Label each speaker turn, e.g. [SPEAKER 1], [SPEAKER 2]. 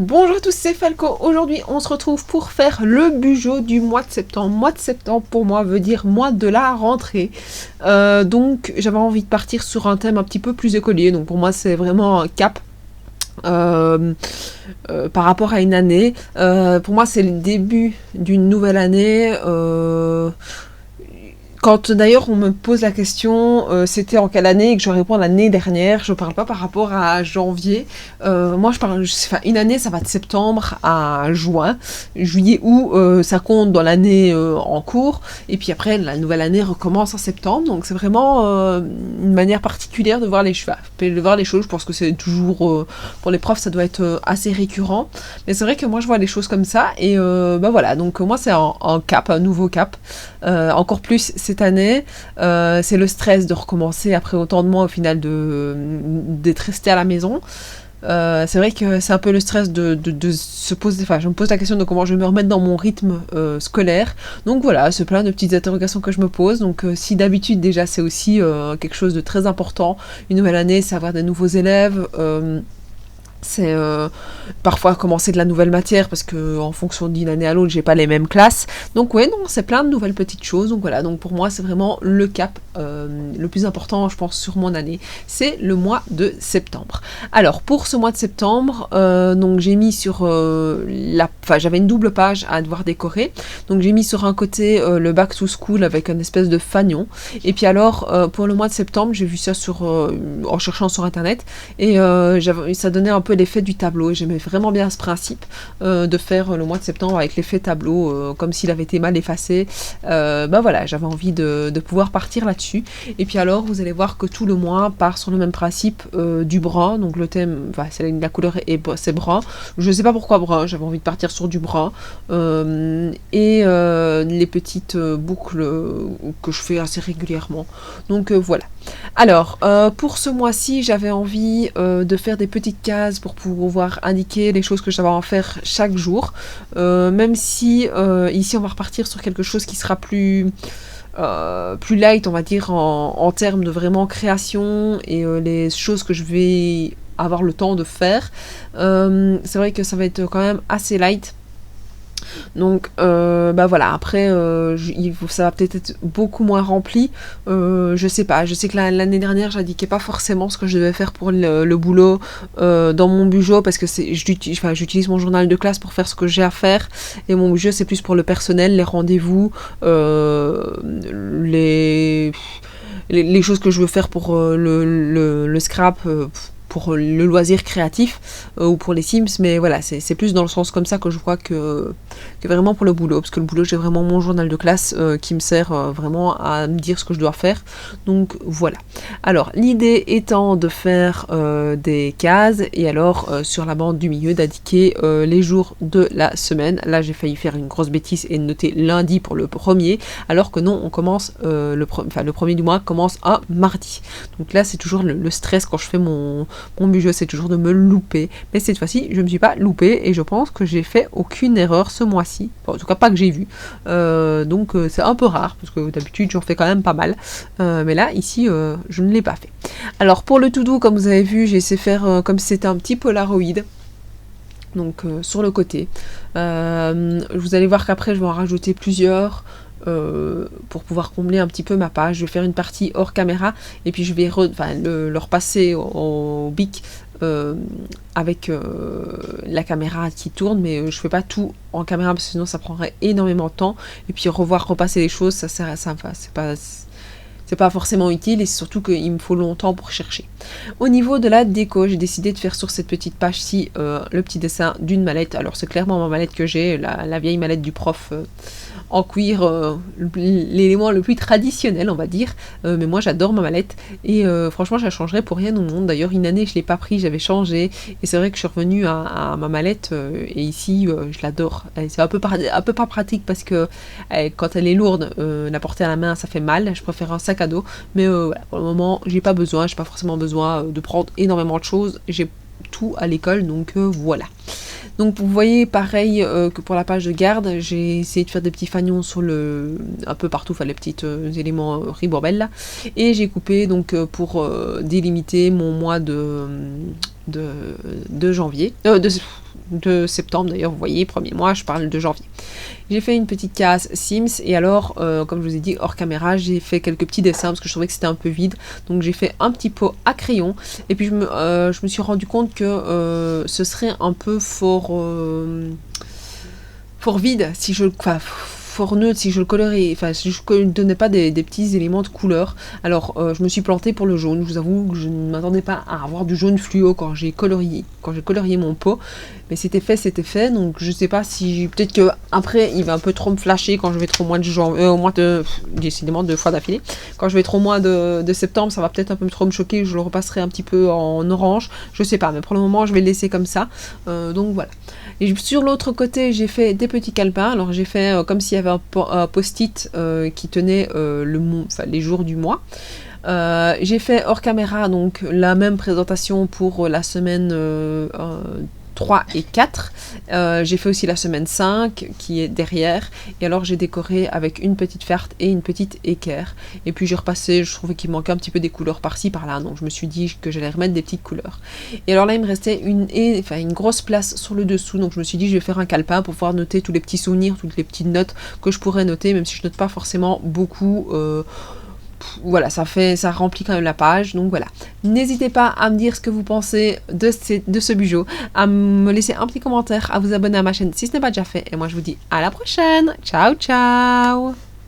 [SPEAKER 1] Bonjour à tous, c'est Falco. Aujourd'hui, on se retrouve pour faire le Bugeot du mois de septembre. Mois de septembre, pour moi, veut dire mois de la rentrée. Donc, j'avais envie de partir sur un thème un petit peu plus écolier. Donc, pour moi, c'est vraiment un cap. Par rapport à une année. Pour moi, c'est le début d'une nouvelle année. Quand d'ailleurs on me pose la question, c'était en quelle année et que je réponds l'année dernière, je parle pas par rapport à janvier. Moi je parle, enfin une année ça va de septembre à juin, juillet août ça compte dans l'année en cours et puis après la nouvelle année recommence en septembre. Donc c'est vraiment une manière particulière de voir les choses. De voir les choses, je pense que c'est toujours pour les profs ça doit être assez récurrent. Mais c'est vrai que moi je vois les choses comme ça et bah voilà. Donc moi c'est un cap, un nouveau cap. Encore plus cette année, c'est le stress de recommencer après autant de mois au final d'être resté à la maison. C'est vrai que c'est un peu le stress de se poser, enfin je me pose la question de comment je vais me remettre dans mon rythme scolaire. Donc voilà, c'est plein de petites interrogations que je me pose. Donc si d'habitude déjà c'est aussi quelque chose de très important, une nouvelle année c'est avoir des nouveaux élèves. C'est parfois commencer de la nouvelle matière parce que en fonction d'une année à l'autre j'ai pas les mêmes classes, donc ouais non c'est plein de nouvelles petites choses. Donc voilà, donc pour moi c'est vraiment le cap le plus important je pense sur mon année, c'est le mois de septembre. Alors pour ce mois de septembre donc j'ai mis sur enfin j'avais une double page à devoir décorer, donc j'ai mis sur un côté le back to school avec un espèce de fanion, et puis alors pour le mois de septembre j'ai vu ça sur en cherchant sur internet et ça donnait un peu l'effet du tableau et j'aimais vraiment bien ce principe de faire le mois de septembre avec l'effet tableau comme s'il avait été mal effacé. Bah voilà, j'avais envie de pouvoir partir là-dessus. Et puis alors vous allez voir que tout le mois part sur le même principe du brun, donc le thème, enfin, la couleur c'est brun, je sais pas pourquoi brun, j'avais envie de partir sur du brun et les petites boucles que je fais assez régulièrement. Donc voilà. Alors pour ce mois-ci j'avais envie de faire des petites cases pour pouvoir indiquer les choses que j'avais à en faire chaque jour, même si ici on va repartir sur quelque chose qui sera plus light on va dire en termes de vraiment création et les choses que je vais avoir le temps de faire. C'est vrai que ça va être quand même assez light. Donc bah voilà, après ça va peut-être être beaucoup moins rempli, je sais pas, je sais que l'année dernière j'indiquais pas forcément ce que je devais faire pour le boulot dans mon Bugeot parce que j'utilise mon journal de classe pour faire ce que j'ai à faire et mon Bugeot c'est plus pour le personnel, les rendez-vous, les choses que je veux faire pour le scrap, pour le loisir créatif ou pour les Sims, mais voilà, c'est plus dans le sens comme ça que je crois que vraiment pour le boulot, parce que le boulot j'ai vraiment mon journal de classe qui me sert vraiment à me dire ce que je dois faire. Donc voilà. Alors l'idée étant de faire des cases et alors sur la bande du milieu d'indiquer les jours de la semaine. Là j'ai failli faire une grosse bêtise et noter lundi pour le premier, alors que non, on commence le premier du mois commence un mardi. Donc là c'est toujours le stress quand je fais mon Bugeot, c'est toujours de me louper, mais cette fois-ci je me suis pas loupée et je pense que j'ai fait aucune erreur ce mois-ci, enfin, en tout cas pas que j'ai vu, donc c'est un peu rare parce que d'habitude j'en fais quand même pas mal, mais là ici je ne l'ai pas fait. Alors pour le to-do, comme vous avez vu, j'ai essayé de faire comme si c'était un petit Polaroid, donc sur le côté. Vous allez voir qu'après je vais en rajouter plusieurs pour pouvoir combler un petit peu ma page. Je vais faire une partie hors caméra et puis je vais le repasser au bic avec la caméra qui tourne, mais je fais pas tout en caméra parce que sinon ça prendrait énormément de temps et puis repasser les choses ça sert à ça, enfin, c'est pas forcément utile et c'est surtout qu'il me faut longtemps pour chercher. Au niveau de la déco, j'ai décidé de faire sur cette petite page-ci le petit dessin d'une mallette. Alors c'est clairement ma mallette que j'ai, la vieille mallette du prof en cuir, l'élément le plus traditionnel on va dire, mais moi j'adore ma mallette et franchement je la changerais pour rien au monde. D'ailleurs une année je l'ai pas pris, j'avais changé et c'est vrai que je suis revenue à ma mallette et ici je l'adore. C'est un peu pas pratique parce que quand elle est lourde, la porter à la main ça fait mal, je préfère un sac à dos, mais voilà, pour le moment j'ai pas forcément besoin de prendre énormément de choses, j'ai tout à l'école, donc voilà. Donc vous voyez pareil que pour la page de garde, j'ai essayé de faire des petits fanions sur un peu partout, enfin les petits éléments ribambelles là, et j'ai coupé donc pour délimiter mon mois de de janvier, de septembre d'ailleurs, vous voyez, premier mois, je parle de janvier. J'ai fait une petite case Sims et alors, comme je vous ai dit, hors caméra, j'ai fait quelques petits dessins parce que je trouvais que c'était un peu vide. Donc j'ai fait un petit pot à crayon et puis je me suis rendu compte que ce serait un peu fort vide si je... Enfin, fort neutre si je le colorais, enfin si je ne donnais pas des petits éléments de couleur. Alors je me suis plantée pour le jaune, je vous avoue que je ne m'attendais pas à avoir du jaune fluo quand j'ai colorié mon pot, mais c'était fait, donc je sais pas si, peut-être que après il va un peu trop me flasher quand je vais trop au mois de décidément 2 fois d'affilée, quand je vais trop au mois de septembre, ça va peut-être un peu trop me choquer, je le repasserai un petit peu en orange, je sais pas, mais pour le moment je vais le laisser comme ça, donc voilà. Et sur l'autre côté, j'ai fait des petits calepins. Alors j'ai fait comme s'il y avait un post-it qui tenait les jours du mois. J'ai fait hors caméra donc la même présentation pour la semaine 3 et 4. J'ai fait aussi la semaine 5 qui est derrière. Et alors j'ai décoré avec une petite ferte et une petite équerre. Et puis j'ai repassé, je trouvais qu'il manquait un petit peu des couleurs par-ci par-là. Donc je me suis dit que j'allais remettre des petites couleurs. Et alors là il me restait une grosse place sur le dessous. Donc je me suis dit je vais faire un calepin pour pouvoir noter tous les petits souvenirs, toutes les petites notes que je pourrais noter. Même si je note pas forcément beaucoup. Voilà, ça remplit quand même la page, donc voilà. N'hésitez pas à me dire ce que vous pensez de ce bijou, à me laisser un petit commentaire, à vous abonner à ma chaîne si ce n'est pas déjà fait, et moi je vous dis à la prochaine. Ciao, ciao!